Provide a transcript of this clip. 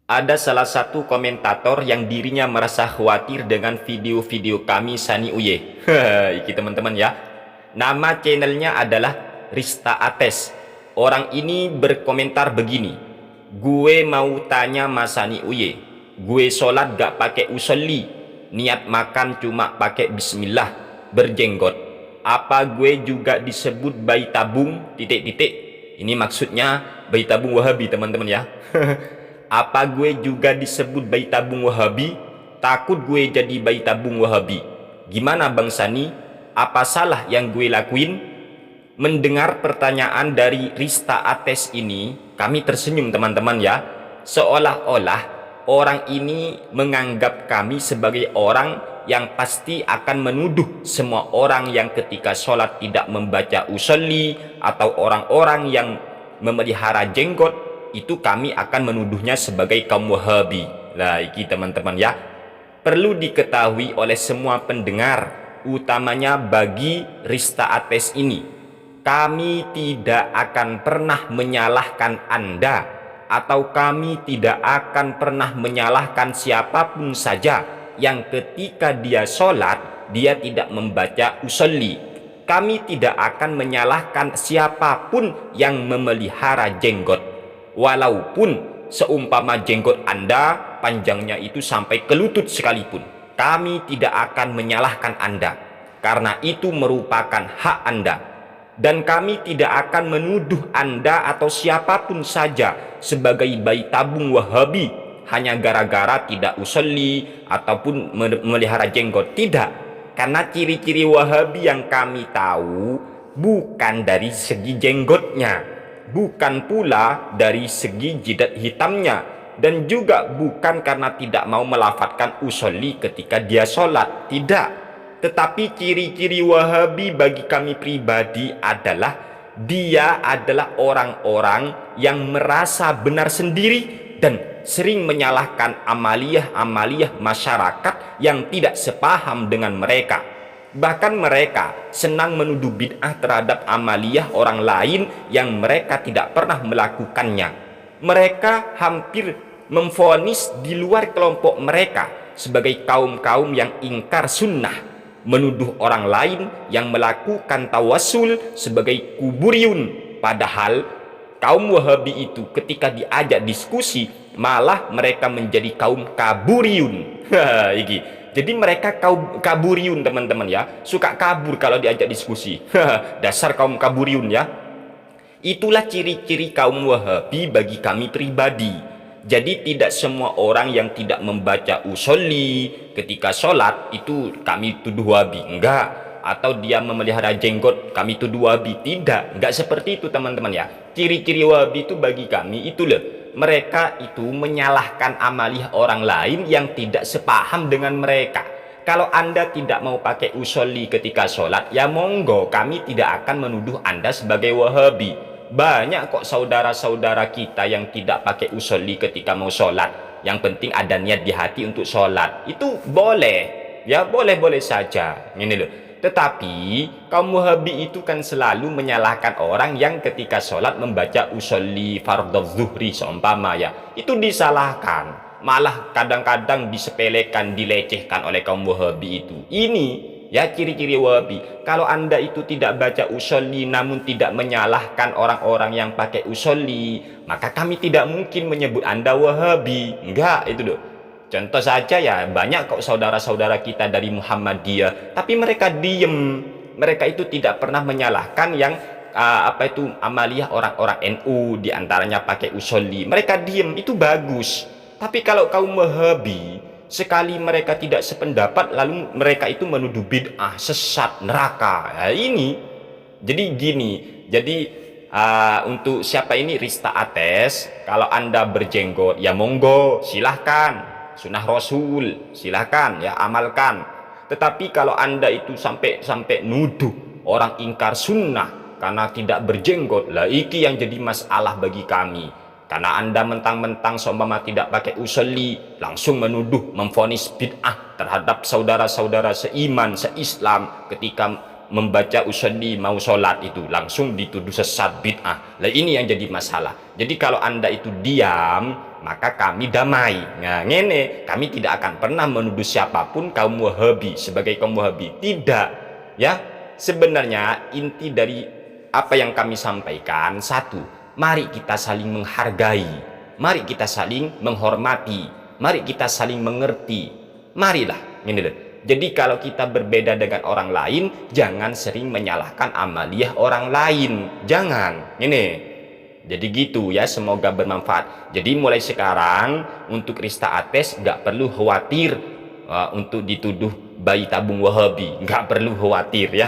Ada salah satu komentator yang dirinya merasa khawatir dengan video-video kami Sani Uye. Iki teman-teman ya. Nama channelnya adalah Rista Ates. Orang ini berkomentar begini. Gue mau tanya Mas Sani Uye. Gue sholat gak pakai usolli. Niat makan cuma pakai bismillah. Berjenggot. Apa gue juga disebut bayi tabung? Titik-titik. Ini maksudnya bayi tabung Wahabi teman-teman ya. Apa gue juga disebut bayi tabung Wahabi? Takut gue jadi bayi tabung Wahabi. Gimana Bang Sani? Apa salah yang gue lakuin? Mendengar pertanyaan dari Rista Ates ini, kami tersenyum teman-teman ya. Seolah-olah orang ini menganggap kami sebagai orang yang pasti akan menuduh semua orang yang ketika sholat tidak membaca usolli, atau orang-orang yang memelihara jenggot, itu kami akan menuduhnya sebagai kaum Wahabi. Nah, ini teman-teman ya, perlu diketahui oleh semua pendengar, utamanya bagi Rista Ates ini, kami tidak akan pernah menyalahkan Anda, atau kami tidak akan pernah menyalahkan siapapun saja yang ketika dia sholat dia tidak membaca usolli. Kami tidak akan menyalahkan siapapun yang memelihara jenggot, walaupun seumpama jenggot Anda panjangnya itu sampai ke lutut sekalipun. Kami tidak akan menyalahkan Anda, karena itu merupakan hak Anda. Dan kami tidak akan menuduh Anda atau siapapun saja sebagai bayi tabung Wahabi hanya gara-gara tidak usolli ataupun memelihara jenggot. Tidak, karena ciri-ciri Wahabi yang kami tahu bukan dari segi jenggotnya, bukan pula dari segi jidat hitamnya, dan juga bukan karena tidak mau melafatkan usolli ketika dia sholat. Tidak, tetapi ciri-ciri Wahabi bagi kami pribadi adalah dia adalah orang-orang yang merasa benar sendiri dan sering menyalahkan amaliyah-amaliyah masyarakat yang tidak sepaham dengan mereka. Bahkan mereka senang menuduh bid'ah terhadap amaliyah orang lain yang mereka tidak pernah melakukannya. Mereka hampir memvonis di luar kelompok mereka sebagai kaum-kaum yang ingkar sunnah, menuduh orang lain yang melakukan tawassul sebagai kuburiyun. Padahal kaum Wahabi itu ketika diajak diskusi malah mereka menjadi kaum kaburiyun. Iki. Jadi mereka kaum kaburiyun teman-teman ya, suka kabur kalau diajak diskusi. Dasar kaum kaburiyun ya. Itulah ciri-ciri kaum Wahabi bagi kami pribadi. Jadi tidak semua orang yang tidak membaca usolli ketika sholat itu kami tuduh Wahabi. Enggak. Atau dia memelihara jenggot kami tuduh Wahabi. Tidak, enggak seperti itu teman-teman ya. Ciri-ciri Wahabi itu bagi kami itu loh, mereka itu menyalahkan amaliyah orang lain yang tidak sepaham dengan mereka. Kalau Anda tidak mau pakai usolli ketika sholat, ya monggo, kami tidak akan menuduh Anda sebagai Wahabi. Banyak kok saudara-saudara kita yang tidak pakai usolli ketika mau sholat. Yang penting ada niat di hati untuk sholat. Itu boleh, ya boleh-boleh saja. Ini loh. Tetapi kaum Wahabi itu kan selalu menyalahkan orang yang ketika sholat membaca usolli fardhu zuhri seumpama ya, itu disalahkan, malah kadang-kadang disepelekan, dilecehkan oleh kaum Wahabi itu. Ini ya ciri-ciri Wahabi. Kalau Anda itu tidak baca usolli namun tidak menyalahkan orang-orang yang pakai usolli, maka kami tidak mungkin menyebut Anda Wahabi. Enggak, itu loh. Contoh saja ya, banyak kok saudara-saudara kita dari Muhammadiyah, tapi mereka diem. Mereka itu tidak pernah menyalahkan yang amaliyah orang-orang NU, diantaranya pakai usolli. Mereka diem, itu bagus. Tapi kalau kaum Wahabi, sekali mereka tidak sependapat, lalu mereka itu menuduh bid'ah, sesat, neraka. Nah, ini jadi gini. Jadi untuk siapa ini Rista Ates, kalau Anda berjenggot ya monggo, silahkan. Sunnah Rasul silahkan ya, amalkan. Tetapi kalau Anda itu sampai nuduh orang ingkar sunnah karena tidak berjenggot, lah iki yang jadi masalah bagi kami. Karena Anda mentang-mentang seumpama tidak pakai usolli langsung menuduh, memvonis bid'ah terhadap saudara-saudara seiman, seislam ketika membaca usolli mau sholat, itu langsung dituduh sesat, bid'ah. Lah ini yang jadi masalah. Jadi kalau Anda itu diam, maka kami damai. Nah, ngene, kami tidak akan pernah menuduh siapapun kaum Wahabi sebagai kaum Wahabi. Tidak, ya. Sebenarnya inti dari apa yang kami sampaikan, satu, mari kita saling menghargai, mari kita saling menghormati, mari kita saling mengerti. Marilah, ini loh. Jadi kalau kita berbeda dengan orang lain, jangan sering menyalahkan amaliyah orang lain. Jangan. Ini. Jadi gitu ya, semoga bermanfaat. Jadi mulai sekarang untuk Rista Ates nggak perlu khawatir untuk dituduh bayi tabung Wahabi. Nggak perlu khawatir ya.